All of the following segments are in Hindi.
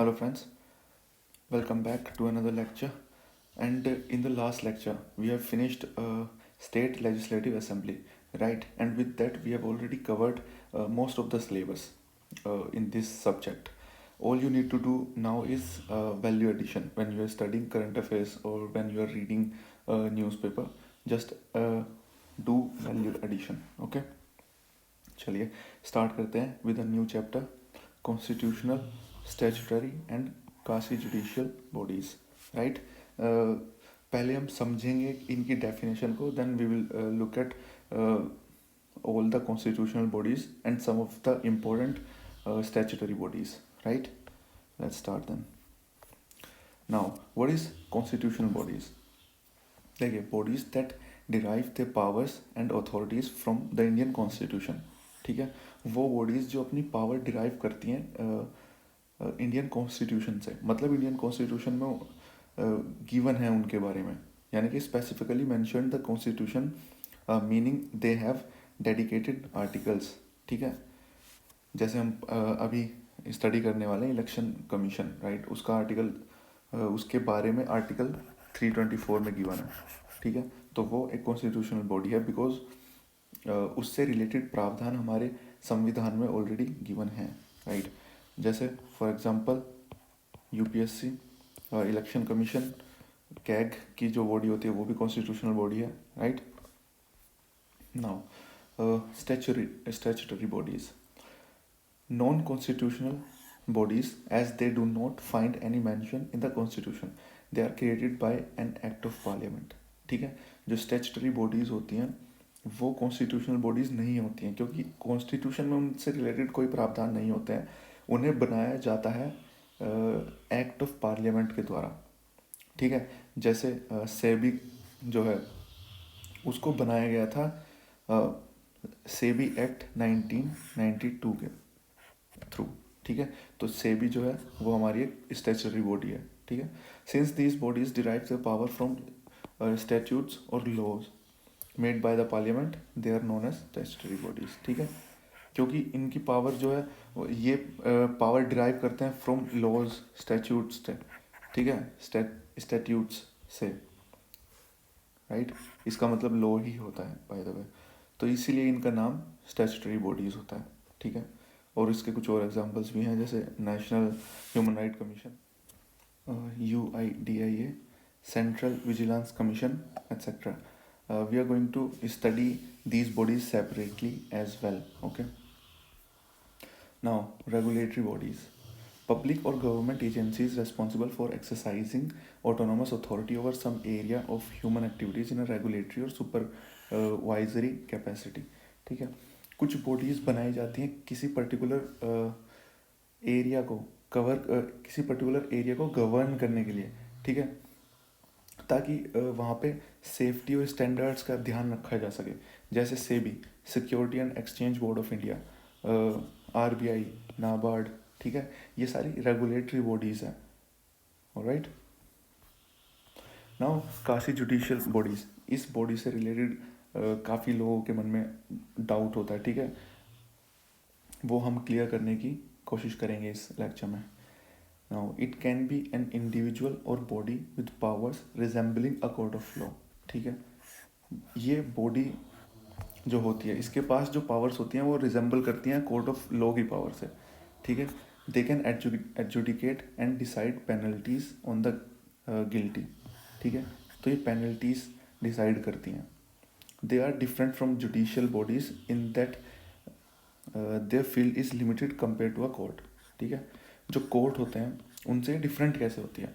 Hello friends, welcome back to another lecture. And in the last lecture, we have finished State Legislative Assembly, right? And with that, we have already covered most of the syllabus in this subject. All you need to do now is value addition when you are studying current affairs or when you are reading a newspaper. Just do value addition, okay? चलिए स्टार्ट करते हैं with a new chapter constitutional statutory and quasi judicial bodies right. पहले हम समझेंगे इनकी डेफिनेशन को, then we will look at all the constitutional bodies and some of the important statutory bodies, right? Let's start then. Now, what is constitutional bodies? देखिए, bodies that derive their powers and authorities from the Indian Constitution. ठीक है, वो बॉडीज जो अपनी पावर डिराइव करती हैं इंडियन कॉन्स्टिट्यूशन से, मतलब इंडियन कॉन्स्टिट्यूशन में गिवन है उनके बारे में, यानी कि specifically mention the constitution meaning they have dedicated articles. ठीक है, जैसे हम अभी स्टडी करने वाले हैं इलेक्शन कमीशन, राइट? उसका आर्टिकल उसके बारे में आर्टिकल 324 में गिवन है। ठीक है, तो वो एक कॉन्स्टिट्यूशनल बॉडी है बिकॉज उससे रिलेटेड प्रावधान हमारे संविधान में ऑलरेडी गिवन है, राइट? जैसे for example UPSC, election commission, CAG की जो बॉडी होती है वो भी कॉन्स्टिट्यूशनल बॉडी है, right? Now statutory bodies, non constitutional bodies as they do not find any mention in the constitution, they are created by an act of parliament। ठीक है, जो स्टैट्यूटरी बॉडीज होती हैं वो कॉन्स्टिट्यूशनल बॉडीज नहीं होती हैं क्योंकि कॉन्स्टिट्यूशन में उनसे रिलेटेड कोई प्रावधान नहीं होते हैं, उन्हें बनाया जाता है एक्ट ऑफ पार्लियामेंट के द्वारा। ठीक है, जैसे सेबी जो है उसको बनाया गया था सेबी एक्ट 1992 के थ्रू। ठीक है, तो सेबी जो है वो हमारी एक स्टैट्यूटरी बॉडी है। ठीक है, since these bodies derive the power from statutes और laws made by the Parliament, they are known as statutory bodies. ठीक है, क्योंकि इनकी पावर जो है ये पावर डिराइव करते हैं फ्रॉम लॉज, स्टैट्यूट्स से। ठीक है, स्टैट्यूट्स से, राइट? इसका मतलब लॉ ही होता है बाय द वे, तो इसीलिए इनका नाम स्टैट्यूटरी बॉडीज होता है। ठीक है, और इसके कुछ और एग्जांपल्स भी हैं जैसे national human right commission, UIDIA, central vigilance commission, etc. We are going to study these bodies separately as well. Okay. Now, regulatory bodies, public or government agencies responsible for exercising autonomous authority over some area of human activities in a regulatory or supervisory capacity। ठीक है, कुछ बॉडीज बनाई जाती हैं किसी पर्टिकुलर एरिया को किसी पर्टिकुलर एरिया को गवर्न करने के लिए। ठीक है, ताकि वहाँ पे सेफ्टी और स्टैंडर्ड्स का ध्यान रखा जा सके। जैसे SEBI, security and exchange board of India, RBI, NABARD. ठीक है, ये सारी रेगुलेटरी बॉडीज़ हैं। Alright, now Kashi judicial bodies, इस बॉडी से रिलेटेड काफ़ी लोगों के मन में डाउट होता है। ठीक है, वो हम क्लियर करने की कोशिश करेंगे इस लेक्चर में। Now it can be an individual or body with powers resembling a court of law. ठीक है, ये बॉडी जो होती है इसके पास जो पावर्स होती हैं वो रिजेंबल करती हैं कोर्ट ऑफ लॉ की पावर से। ठीक है, they can adjudicate and decide penalties on the guilty. ठीक है, तो ये पेनल्टीज डिसाइड करती हैं। They are different from judicial bodies in that their field is limited compare to a court. ठीक है, जो कोर्ट होते हैं उनसे डिफरेंट कैसे होती है?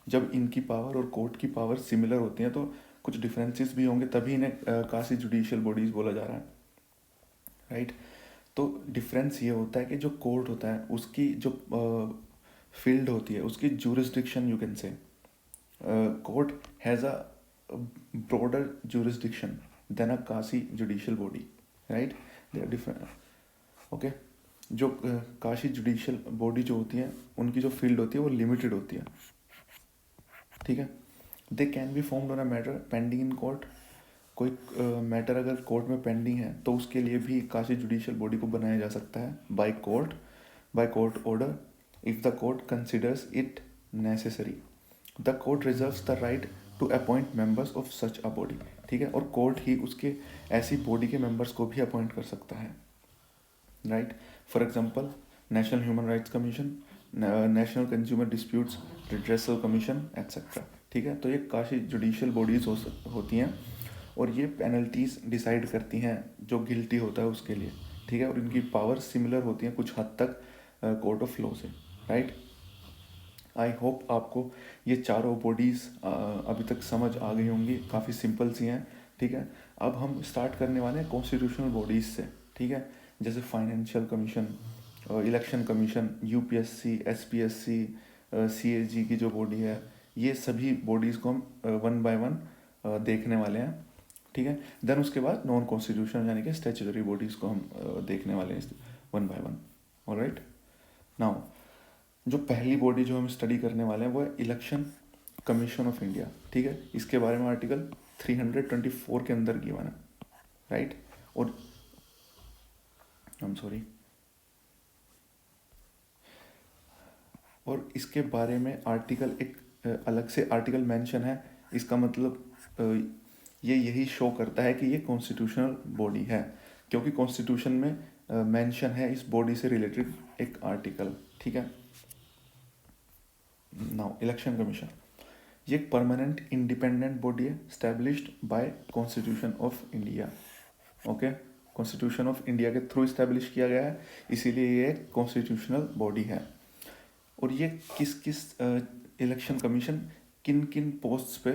जब इनकी पावर और कोर्ट की पावर सिमिलर होती हैं तो कुछ डिफरेंसेस भी होंगे, तभी इन्हें कासी जुडिशियल बॉडीज बोला जा रहा है, राइट? तो डिफरेंस ये होता है कि जो कोर्ट होता है उसकी जो फील्ड होती है, उसकी jurisdiction, you can say court has a broader jurisdiction than a quasi judicial body, right? They are different. Okay, जो काशी जुडिशियल बॉडी जो होती है उनकी जो फील्ड होती है वो लिमिटेड होती है। ठीक है, they can be formed on a matter pending in court. कोई मैटर अगर कोर्ट में पेंडिंग है तो उसके लिए भी काशी जुडिशियल बॉडी को बनाया जा सकता है by court order, if the court considers it necessary. The court reserves the right to appoint members of such a body. ठीक है, और कोर्ट ही उसके ऐसी बॉडी के मेंबर्स को भी अपॉइंट कर सकता है, right. For example national human rights commission, national consumer disputes redressal commission etcetera. ठीक है, तो ये काफ़ी जुडिशियल बॉडीज होती हैं और ये पेनल्टीज डिसाइड करती हैं जो गिल्टी होता है उसके लिए. ठीक है, और इनकी पावर सिमिलर होती हैं कुछ हद तक कोर्ट ऑफ लॉ से, राइट. आई होप आपको ये चारों बॉडीज़ अभी तक समझ आ गई होंगी, काफ़ी सिंपल सी हैं. ठीक है, अब हम स्टार्ट करने वाले हैं कॉन्स्टिट्यूशनल बॉडीज़ से. ठीक है, जैसे financial commission, election commission, UPSC, SPSC, CAG की जो बॉडी है, ये सभी बॉडीज़ को हम वन बाय वन देखने वाले हैं. ठीक है, देन उसके बाद नॉन कॉन्स्टिट्यूशनल यानी कि स्टैट्यूटरी बॉडीज़ को हम देखने वाले हैं one by one. Alright, now जो पहली बॉडी जो हम स्टडी करने वाले हैं वो है इलेक्शन कमीशन ऑफ इंडिया. ठीक है, इसके बारे में आर्टिकल 324 के अंदर गिवन है, राइट. और और इसके बारे में आर्टिकल एक अलग से आर्टिकल मेंशन है. इसका मतलब ये यही शो करता है कि ये कॉन्स्टिट्यूशनल बॉडी है, क्योंकि कॉन्स्टिट्यूशन में मेंशन है इस बॉडी से रिलेटेड एक आर्टिकल. ठीक है, नाउ इलेक्शन कमीशन ये एक परमानेंट इंडिपेंडेंट बॉडी है established bye constitution of India. Okay, constitution of India के थ्रू इस्टेब्लिश किया गया है, इसीलिए ये एक कॉन्स्टिट्यूशनल बॉडी है. और ये किस किस इलेक्शन कमीशन किन किन पोस्ट्स पे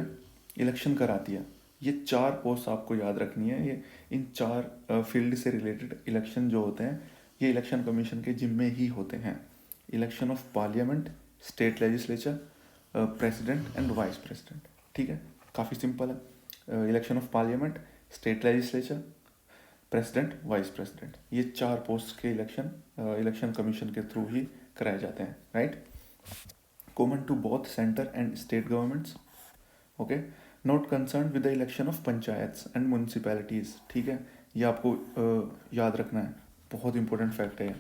इलेक्शन कराती है, ये 4 पोस्ट आपको याद रखनी है. ये इन 4 फील्ड से रिलेटेड इलेक्शन जो होते हैं ये इलेक्शन कमीशन के जिम्मे ही होते हैं. Election of parliament, state legislature, president and vice president. ठीक है, काफ़ी सिंपल है. Election of parliament, state legislature, president, vice president, ये 4 पोस्ट के इलेक्शन कमीशन के थ्रू ही कराए जाते हैं, right. Common to both centre and state governments. Okay, not concern with the election of panchayats and municipalities. ठीक है, ये आपको याद रखना है, बहुत इंपॉर्टेंट फैक्ट है.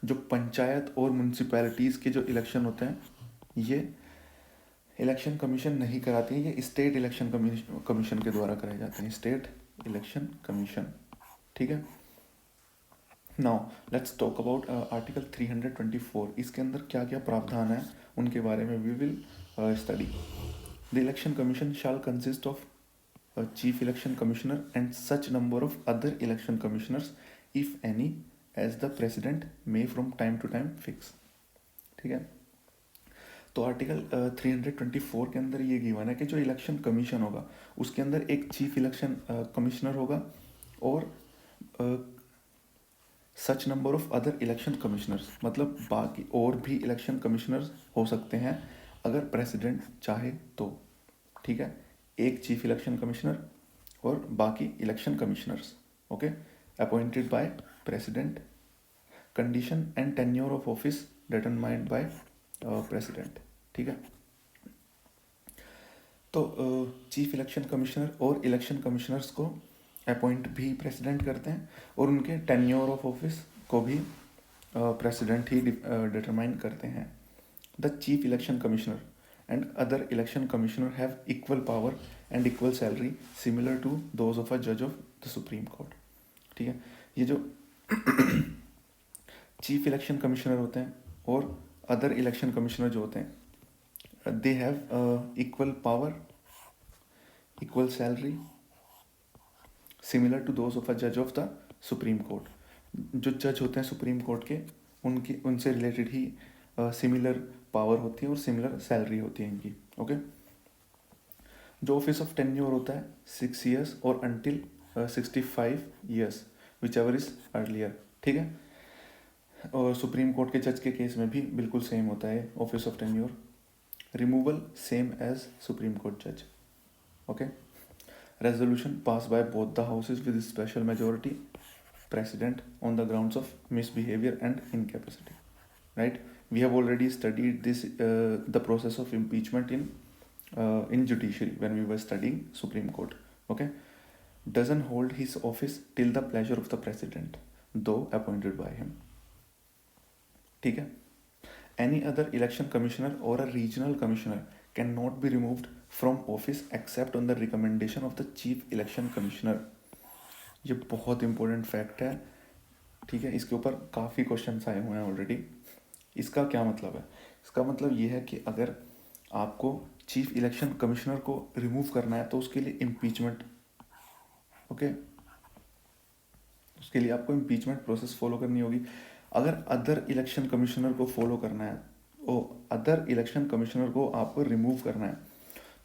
जो पंचायत और म्यूनसिपैलिटीज़ के जो इलेक्शन होते हैं ये इलेक्शन कमीशन नहीं कराती है, ये स्टेट इलेक्शन कमीशन के द्वारा कराए जाते हैं, स्टेट इलेक्शन कमीशन. ठीक है, now let's talk about article 324. इसके अंदर क्या क्या प्रावधान है उनके बारे में we will study. The election commission shall consist of chief election commissioner and such number of other election commissioners if any as the president may from time to time fix. ठीक है, तो आर्टिकल 324 के अंदर ये गिवन है कि जो इलेक्शन कमीशन होगा उसके अंदर एक चीफ इलेक्शन कमिश्नर होगा और सच number of other election commissioners, मतलब बाकी और भी इलेक्शन कमिश्नर्स हो सकते हैं अगर प्रेसिडेंट चाहे तो. ठीक है, एक चीफ इलेक्शन कमिश्नर और बाकी election commissioners. Okay, appointed by president. Condition and tenure of office determined by president. ठीक है, तो चीफ इलेक्शन कमिश्नर और इलेक्शन कमिश्नर्स को अपॉइंट भी प्रेसिडेंट करते हैं और उनके टेन्योर ऑफ ऑफिस को भी प्रेसिडेंट ही डिटरमाइन करते हैं. The chief election commissioner and other election commissioner have equal power and equal salary similar to those of a जज ऑफ द सुप्रीम कोर्ट. ठीक है, ये जो चीफ इलेक्शन कमिश्नर होते हैं और अदर इलेक्शन कमिश्नर जो होते हैं they have equal power, equal salary similar to those of a जज ऑफ द सुप्रीम कोर्ट. जो जज होते हैं सुप्रीम कोर्ट के उनसे रिलेटेड ही सिमिलर पावर होती है और सिमिलर सैलरी होती है इनकी. ओके, जो ऑफिस ऑफ टेन्योर होता है 6 years और until 65 years which ever is earlier. ठीक है, और सुप्रीम कोर्ट के जज के केस में भी बिल्कुल सेम होता है office of tenure. Removal same as Supreme Court जज. Okay, resolution passed by both the houses with special majority precedent on the grounds of misbehavior and incapacity. Right, we have already studied this the process of impeachment in judiciary when we were studying Supreme Court. Okay, doesn't hold his office till the pleasure of the president though appointed by him. ठीक है, Any other election commissioner or a regional commissioner cannot be removed from office except on the recommendation of the chief election commissioner. ये बहुत इंपॉर्टेंट फैक्ट है, ठीक है। इसके ऊपर काफ़ी क्वेश्चन आए हुए हैं ऑलरेडी। इसका क्या मतलब है? इसका मतलब ये है कि अगर आपको चीफ इलेक्शन कमिश्नर को रिमूव करना है तो उसके लिए इम्पीचमेंट, ओके, उसके लिए आपको इम्पीचमेंट प्रोसेस फॉलो करनी होगी। अगर अदर इलेक्शन कमिश्नर को फॉलो करना है, ओ अदर इलेक्शन कमिश्नर को आपको रिमूव करना है,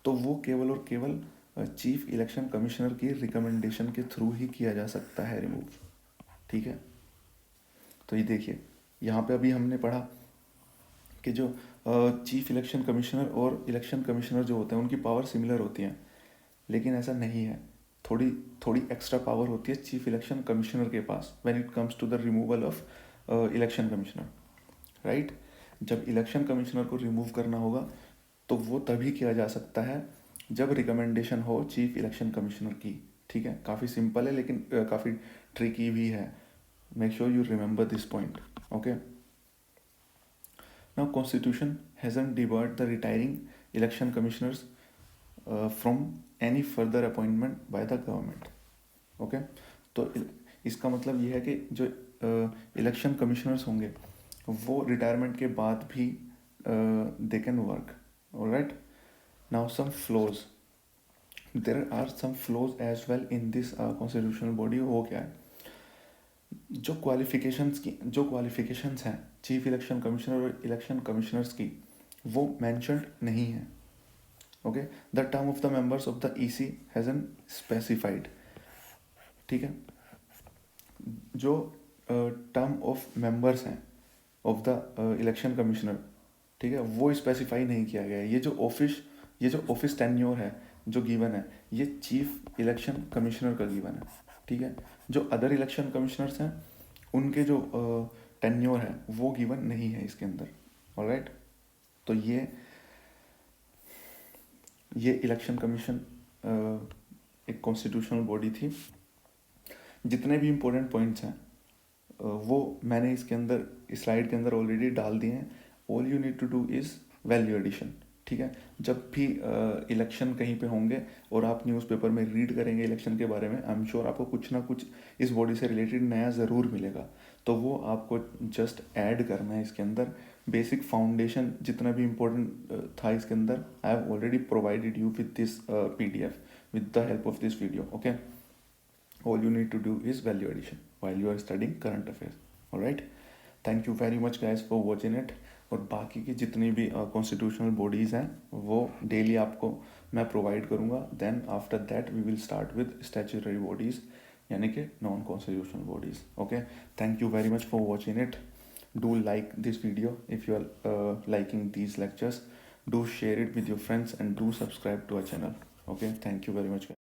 तो वो केवल और केवल चीफ इलेक्शन कमिश्नर की रिकमेंडेशन के थ्रू ही किया जा सकता है रिमूव, ठीक है। तो ये देखिए, यहाँ पे अभी हमने पढ़ा कि जो चीफ इलेक्शन कमिश्नर और इलेक्शन कमिश्नर जो होते हैं उनकी पावर सिमिलर होती हैं, लेकिन ऐसा नहीं है। थोड़ी थोड़ी एक्स्ट्रा पावर होती है चीफ इलेक्शन कमिश्नर के पास when it comes to the removal of election commissioner, right. जब इलेक्शन कमिश्नर को रिमूव करना होगा तो वो तभी किया जा सकता है जब रिकमेंडेशन हो चीफ इलेक्शन कमिश्नर की, ठीक है। काफ़ी सिंपल है लेकिन काफ़ी ट्रिकी भी है। Make sure you remember this point, okay. Now Constitution hasn't debarred the retiring election commissioners from any further appointment by the government, okay. तो इसका मतलब ये है कि जो इलेक्शन कमिश्नर्स होंगे वो रिटायरमेंट के बाद भी they can work, alright. Now some flaws, there are some flaws as well in this constitutional body. वो क्या है? जो क्वालिफिकेशंस हैं चीफ इलेक्शन कमिश्नर और इलेक्शन कमिश्नर्स की, वो मैंशनड नहीं है, okay. The term of the members of the EC hasn't specified, ठीक है। जो टर्म ऑफ मेंबर्स हैं ऑफ द इलेक्शन कमिश्नर, ठीक है, वो स्पेसिफाई नहीं किया गया है। ये जो ऑफिस टेन्योर है जो गिवन है, ये चीफ इलेक्शन कमिश्नर का गिवन है, ठीक है। जो अदर इलेक्शन कमिश्नर्स हैं उनके जो टेन्योर है वो गिवन नहीं है इसके अंदर, ऑलराइट। तो ये इलेक्शन कमीशन एक कॉन्स्टिट्यूशनल बॉडी थी। जितने भी इम्पोर्टेंट पॉइंट्स हैं वो मैंने इसके अंदर इस स्लाइड के अंदर ऑलरेडी डाल दिए हैं। All you need to do is value addition, ठीक है। जब भी इलेक्शन कहीं पे होंगे और आप न्यूज़पेपर में रीड करेंगे इलेक्शन के बारे में, आई एम श्योर आपको कुछ ना कुछ इस बॉडी से रिलेटेड नया ज़रूर मिलेगा। तो वो आपको जस्ट ऐड करना है इसके अंदर। बेसिक फाउंडेशन जितना भी इम्पोर्टेंट था इसके अंदर, I have already provided you with this PDF with the help of this video, okay. All you need to do is value addition while you are studying current affairs, all right. Thank you very much guys for watching it। और बाकी की जितनी भी कॉन्स्टिट्यूशनल बॉडीज़ हैं वो डेली आपको मैं प्रोवाइड करूँगा। Then after that we will start with statutory bodies, यानी कि non constitutional bodies, okay. Thank you very much for watching it. Do like this video if you are liking these lectures. Do share it with your friends and do subscribe to our channel, okay. Thank you very much guys.